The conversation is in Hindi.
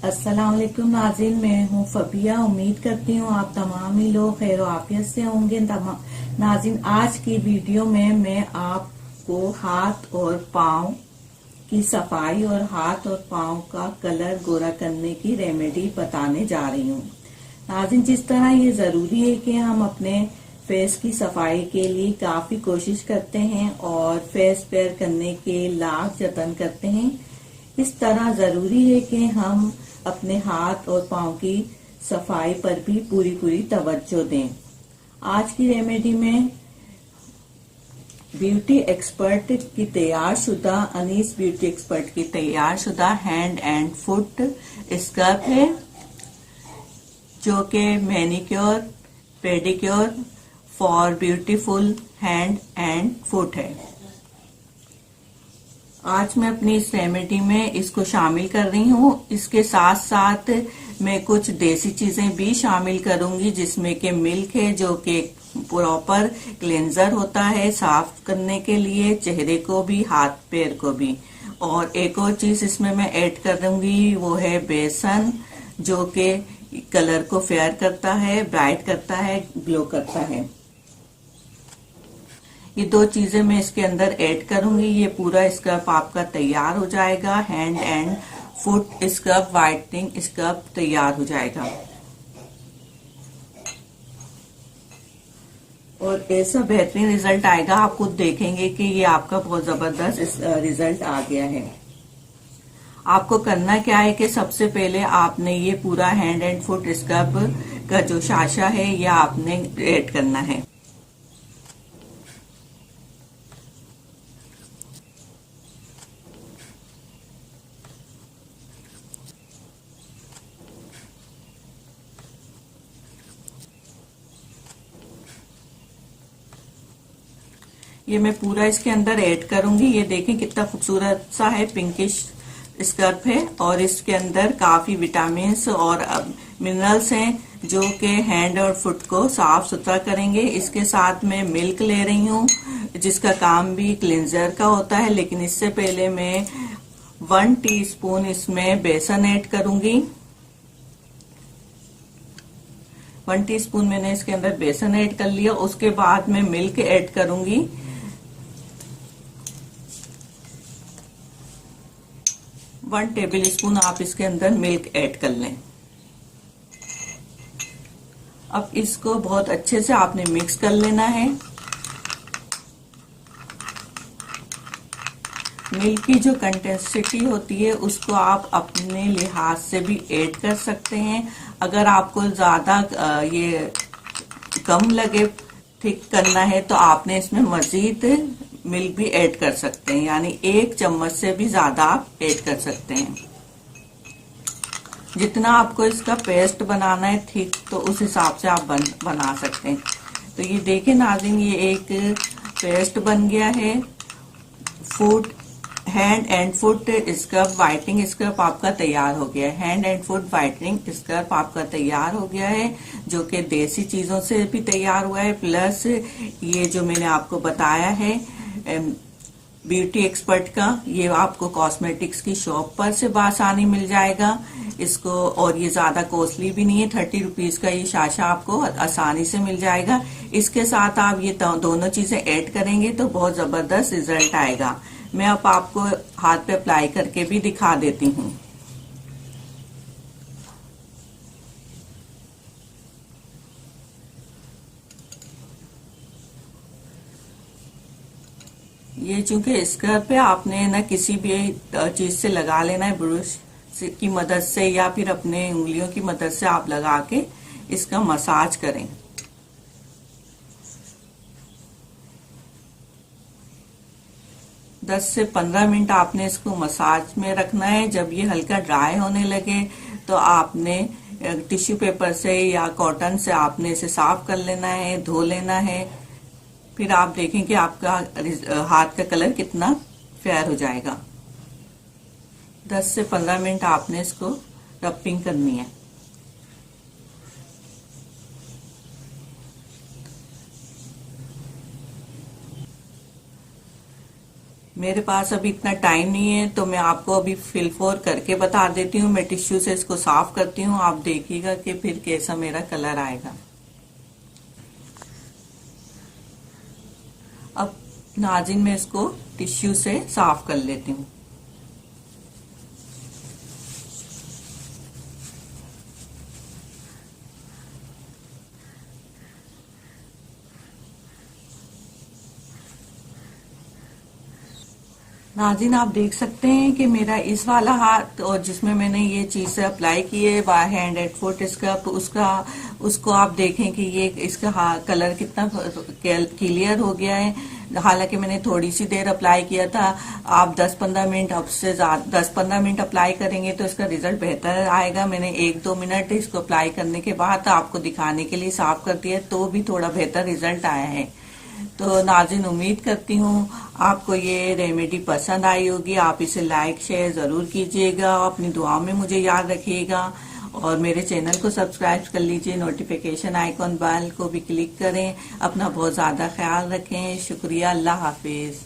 अस्सलाम वालेकुम नाज़रीन, मैं हूँ फबिया। उम्मीद करती हूँ आप तमाम ही लोग खैर आफियत से होंगे। नाज़रीन, आज की वीडियो में मैं आपको हाथ और पाँव की सफाई और हाथ और पाँव का कलर गोरा करने की रेमेडी बताने जा रही हूँ। नाज़रीन, जिस तरह ये जरूरी है कि हम अपने फेस की सफाई के लिए काफी कोशिश करते हैं और फेस पेयर करने के लाख जतन करते हैं, इस तरह जरूरी है कि हम अपने हाथ और पाँव की सफाई पर भी पूरी तवज्जो दें। आज की रेमेडी में ब्यूटी एक्सपर्ट की तैयार शुदा अनीस ब्यूटी एक्सपर्ट की तैयार शुदा हैंड एंड फुट स्क्रब है, जो कि manicure pedicure for beautiful hand and foot है। आज मैं अपनी इस रेमेडी में इसको शामिल कर रही हूँ। इसके साथ साथ मैं कुछ देसी चीजें भी शामिल करूंगी, जिसमें कि मिल्क है, जो कि प्रॉपर क्लेंजर होता है साफ करने के लिए, चेहरे को भी हाथ पैर को भी। और एक और चीज इसमें मैं ऐड करूंगी, वो है बेसन, जो कि कलर को फेयर करता है, ब्राइट करता है, ग्लो करता है। ये दो चीजें मैं इसके अंदर ऐड करूंगी। ये पूरा स्क्रब आपका तैयार हो जाएगा। Hand and foot scrub whitening scrub तैयार हो जाएगा और ऐसा बेहतरीन रिजल्ट आएगा। आप खुद देखेंगे कि ये आपका बहुत जबरदस्त रिजल्ट आ गया है। आपको करना क्या है कि सबसे पहले आपने ये पूरा हैंड एंड फुट स्क्रब का जो शाशा है, ये आपने ऐड करना है। ये मैं पूरा इसके अंदर ऐड करूंगी। ये देखें कितना खूबसूरत सा है, पिंकिश स्क्रब है और इसके अंदर काफी विटामिन और मिनरल्स हैं, जो कि हैंड और फुट को साफ सुथरा करेंगे। इसके साथ मैं मिल्क ले रही हूँ, जिसका काम भी क्लिंजर का होता है। लेकिन इससे पहले मैं 1 टीस्पून इसमें बेसन ऐड करूंगी। 1 टीस्पून मैंने इसके अंदर बेसन ऐड कर लिया। उसके बाद मैं मिल्क ऐड करूंगी। 1 टेबल स्पून आप इसके अंदर मिल्क ऐड कर लें। अब इसको बहुत अच्छे से आपने मिक्स कर लेना है। मिल्क की जो कंसिस्टेंसी होती है, उसको आप अपने लिहाज से भी ऐड कर सकते हैं। अगर आपको ज्यादा ये कम लगे थिक करना है, तो आपने इसमें मजीद मिल्क भी ऐड कर सकते हैं, यानी 1 चम्मच से भी ज्यादा आप ऐड कर सकते हैं। जितना आपको इसका पेस्ट बनाना है थिक, तो उस हिसाब से आप बना सकते हैं। तो ये देखें नाज़रीन, ये एक पेस्ट बन गया है। Foot hand and foot scrub whitening scrub आपका तैयार हो गया है। Hand and foot whitening scrub आपका तैयार हो गया है, जो कि देसी चीजों से भी तैयार हुआ है, प्लस ये जो मैंने आपको बताया है ब्यूटी एक्सपर्ट का, ये आपको कॉस्मेटिक्स की शॉप पर से बासानी मिल जाएगा इसको। और ये ज्यादा कॉस्टली भी नहीं है, 30 रुपीज का ये शाशा आपको आसानी से मिल जाएगा। इसके साथ आप ये दोनों चीजें ऐड करेंगे तो बहुत जबरदस्त रिजल्ट आएगा। मैं अब आपको हाथ पे अप्लाई करके भी दिखा देती हूँ। ये चूंकि स्क्रब पे आपने ना किसी भी चीज से लगा लेना है, ब्रश की मदद से या फिर अपने उंगलियों की मदद से आप लगा के इसका मसाज करें। दस से 15 मिनट आपने इसको मसाज में रखना है। जब ये हल्का ड्राई होने लगे तो आपने टिश्यू पेपर से या कॉटन से आपने इसे साफ कर लेना है, धो लेना है। फिर आप देखें कि आपका हाथ का कलर कितना फेयर हो जाएगा। 10 से 15 मिनट आपने इसको रबिंग करनी है। मेरे पास अभी इतना टाइम नहीं है, तो मैं आपको अभी फिल फोर करके बता देती हूँ। मैं टिश्यू से इसको साफ करती हूँ, आप देखिएगा कि फिर कैसा मेरा कलर आएगा। अब नाज़रीन मैं इसको टिश्यू से साफ कर लेती हूँ। नाज़रीन आप देख सकते हैं कि मेरा इस वाला हाथ और जिसमें मैंने ये चीज से अप्लाई की है हैंड एंड फुट स्क्रब, उसको आप देखें कि ये इसका कलर कितना क्लियर हो गया है। हालांकि मैंने थोड़ी सी देर अप्लाई किया था, आप 10-15 मिनट अब से ज्यादा 10-15 मिनट अप्लाई करेंगे तो इसका रिजल्ट बेहतर आएगा। मैंने 1-2 मिनट इसको अप्लाई करने के बाद आपको दिखाने के लिए साफ कर दिया, तो भी थोड़ा बेहतर रिजल्ट आया है। तो नाज़रीन उम्मीद करती हूँ आपको ये रेमेडी पसंद आई होगी। आप इसे लाइक शेयर जरूर कीजिएगा, अपनी दुआ में मुझे याद रखिएगा और मेरे चैनल को सब्सक्राइब कर लीजिए। नोटिफिकेशन आइकॉन बेल को भी क्लिक करें। अपना बहुत ज्यादा ख्याल रखें। शुक्रिया। अल्लाह हाफिज।